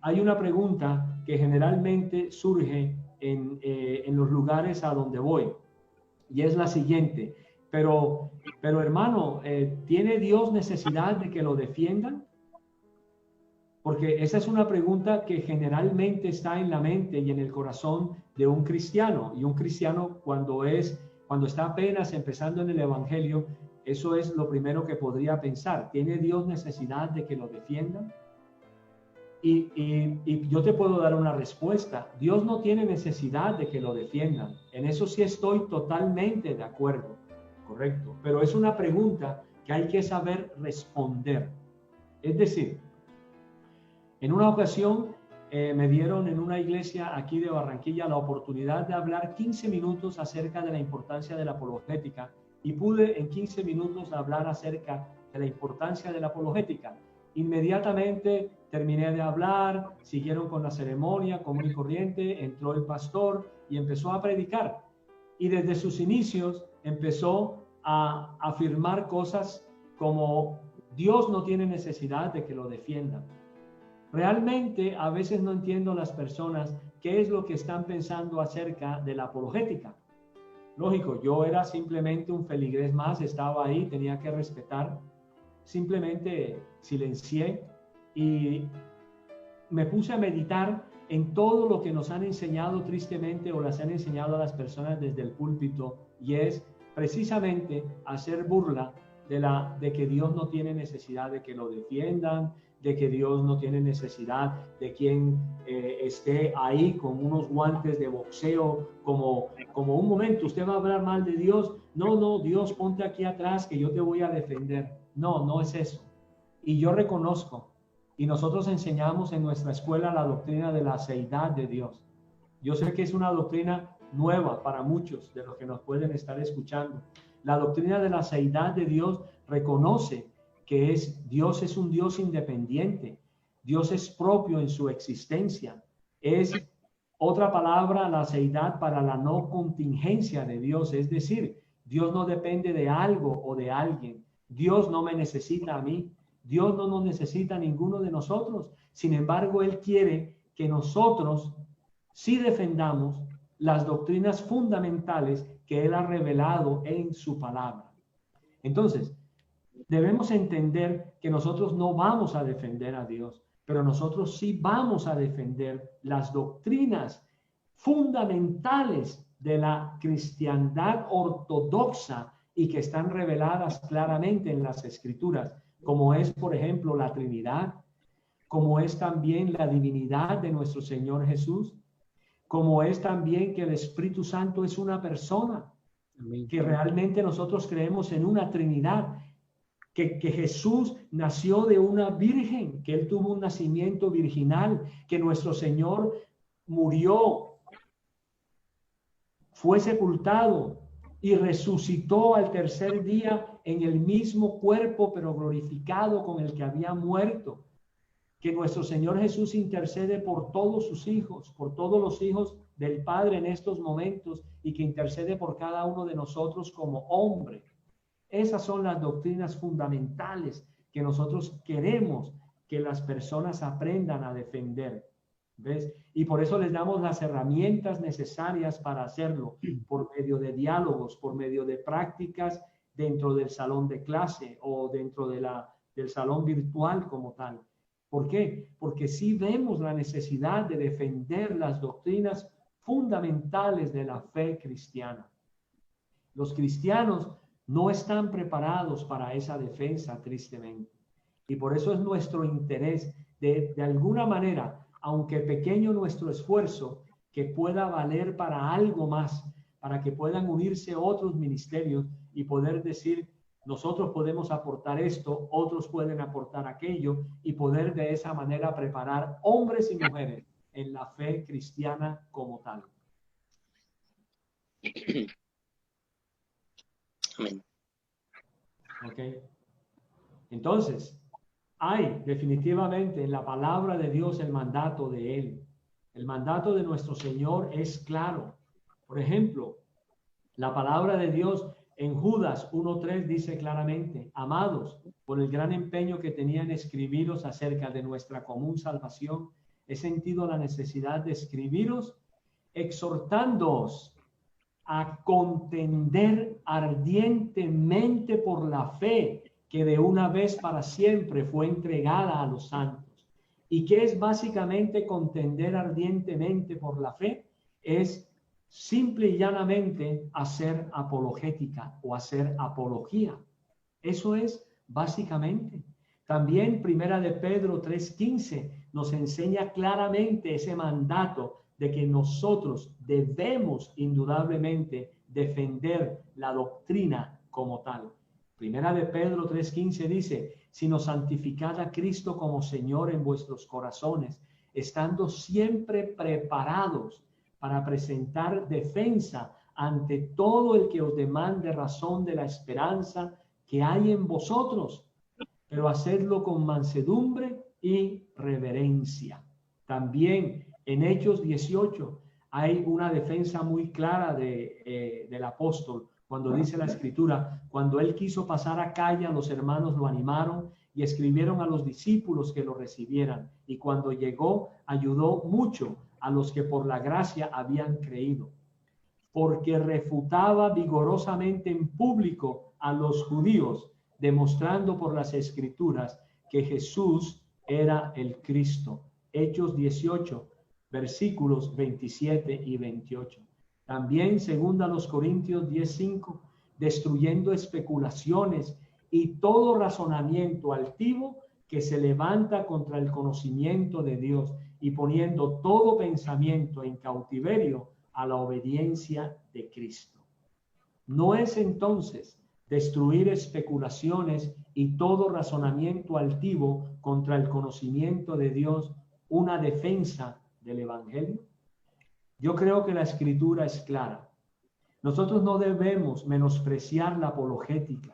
hay una pregunta que generalmente surge en los lugares a donde voy, y es la siguiente: pero hermano, ¿tiene Dios necesidad de que lo defiendan? Porque esa es una pregunta que generalmente está en la mente y en el corazón de un cristiano. Y un cristiano cuando está apenas empezando en el evangelio, eso es lo primero que podría pensar. ¿Tiene Dios necesidad de que lo defiendan? Y yo te puedo dar una respuesta. Dios no tiene necesidad de que lo defiendan. En eso sí estoy totalmente de acuerdo. Correcto. Pero es una pregunta que hay que saber responder. Es decir, en una ocasión me dieron en una iglesia aquí de Barranquilla la oportunidad de hablar 15 minutos acerca de la importancia de la apologética, y pude en 15 minutos hablar acerca de la importancia de la apologética. Inmediatamente terminé de hablar, siguieron con la ceremonia común y corriente, entró el pastor y empezó a predicar. Y desde sus inicios empezó a afirmar cosas como: Dios no tiene necesidad de que lo defiendan. Realmente a veces no entiendo las personas qué es lo que están pensando acerca de la apologética. Lógico, yo era simplemente un feligrés más, estaba ahí, tenía que respetar. Simplemente silencié y me puse a meditar en todo lo que nos han enseñado tristemente, o las han enseñado a las personas desde el púlpito, y es precisamente hacer burla de que Dios no tiene necesidad de que lo defiendan, de que Dios no tiene necesidad de quien esté ahí con unos guantes de boxeo, como un momento, usted va a hablar mal de Dios. No, Dios, ponte aquí atrás que yo te voy a defender. No, no es eso. Y yo reconozco, y nosotros enseñamos en nuestra escuela la doctrina de la seidad de Dios. Yo sé que es una doctrina nueva para muchos de los que nos pueden estar escuchando. La doctrina de la seidad de Dios reconoce que Dios es un Dios independiente. Dios es propio en su existencia. Es otra palabra, la seidad, para la no contingencia de Dios. Es decir, Dios no depende de algo o de alguien. Dios no me necesita a mí. Dios no nos necesita a ninguno de nosotros. Sin embargo, Él quiere que nosotros sí defendamos las doctrinas fundamentales que Él ha revelado en su palabra. Entonces, debemos entender que nosotros no vamos a defender a Dios, pero nosotros sí vamos a defender las doctrinas fundamentales de la cristiandad ortodoxa y que están reveladas claramente en las Escrituras, como es, por ejemplo, la Trinidad, como es también la divinidad de nuestro Señor Jesús, como es también que el Espíritu Santo es una persona, que realmente nosotros creemos en una Trinidad, que Jesús nació de una virgen, que Él tuvo un nacimiento virginal, que nuestro Señor murió, fue sepultado y resucitó al tercer día en el mismo cuerpo, pero glorificado, con el que había muerto. Que nuestro Señor Jesús intercede por todos sus hijos, por todos los hijos del Padre en estos momentos, y que intercede por cada uno de nosotros como hombre. Esas son las doctrinas fundamentales que nosotros queremos que las personas aprendan a defender. ¿Ves? Y por eso les damos las herramientas necesarias para hacerlo, por medio de diálogos, por medio de prácticas dentro del salón de clase o dentro del salón virtual como tal. ¿Por qué? Porque sí vemos la necesidad de defender las doctrinas fundamentales de la fe cristiana. Los cristianos no están preparados para esa defensa, tristemente. Y por eso es nuestro interés de alguna manera, aunque pequeño nuestro esfuerzo, que pueda valer para algo más, para que puedan unirse otros ministerios y poder decir: nosotros podemos aportar esto, otros pueden aportar aquello, y poder de esa manera preparar hombres y mujeres en la fe cristiana como tal. Amén. ¿Ok? Entonces, hay definitivamente en la palabra de Dios el mandato de Él. El mandato de nuestro Señor es claro. Por ejemplo, la palabra de Dios en Judas 1:3 dice claramente: amados, por el gran empeño que tenían escribiros acerca de nuestra común salvación, he sentido la necesidad de escribiros, exhortándoos a contender ardientemente por la fe que de una vez para siempre fue entregada a los santos. ¿Y qué es básicamente contender ardientemente por la fe? Es simple y llanamente hacer apologética o hacer apología. Eso es básicamente. También Primera de Pedro 3:15 nos enseña claramente ese mandato de que nosotros debemos indudablemente defender la doctrina como tal. Primera de Pedro 3:15 dice, sino santificad a Cristo como Señor en vuestros corazones, estando siempre preparados para presentar defensa ante todo el que os demande razón de la esperanza que hay en vosotros, pero hacedlo con mansedumbre y reverencia. También en Hechos 18 hay una defensa muy clara del apóstol, cuando dice la escritura, cuando él quiso pasar a Acaya, los hermanos lo animaron y escribieron a los discípulos que lo recibieran, y cuando llegó ayudó mucho a los que por la gracia habían creído, porque refutaba vigorosamente en público a los judíos, demostrando por las escrituras que Jesús era el Cristo. Hechos 18, versículos 27 y 28. También, según a los Corintios 10:5, destruyendo especulaciones y todo razonamiento altivo que se levanta contra el conocimiento de Dios, y poniendo todo pensamiento en cautiverio a la obediencia de Cristo. No es entonces destruir especulaciones y todo razonamiento altivo contra el conocimiento de Dios una defensa del Evangelio. Yo creo que la Escritura es clara. Nosotros no debemos menospreciar la apologética.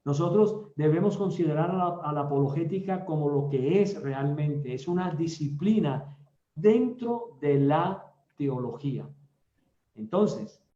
Nosotros debemos considerar a la apologética como lo que es realmente. Es una disciplina dentro de la teología. Entonces,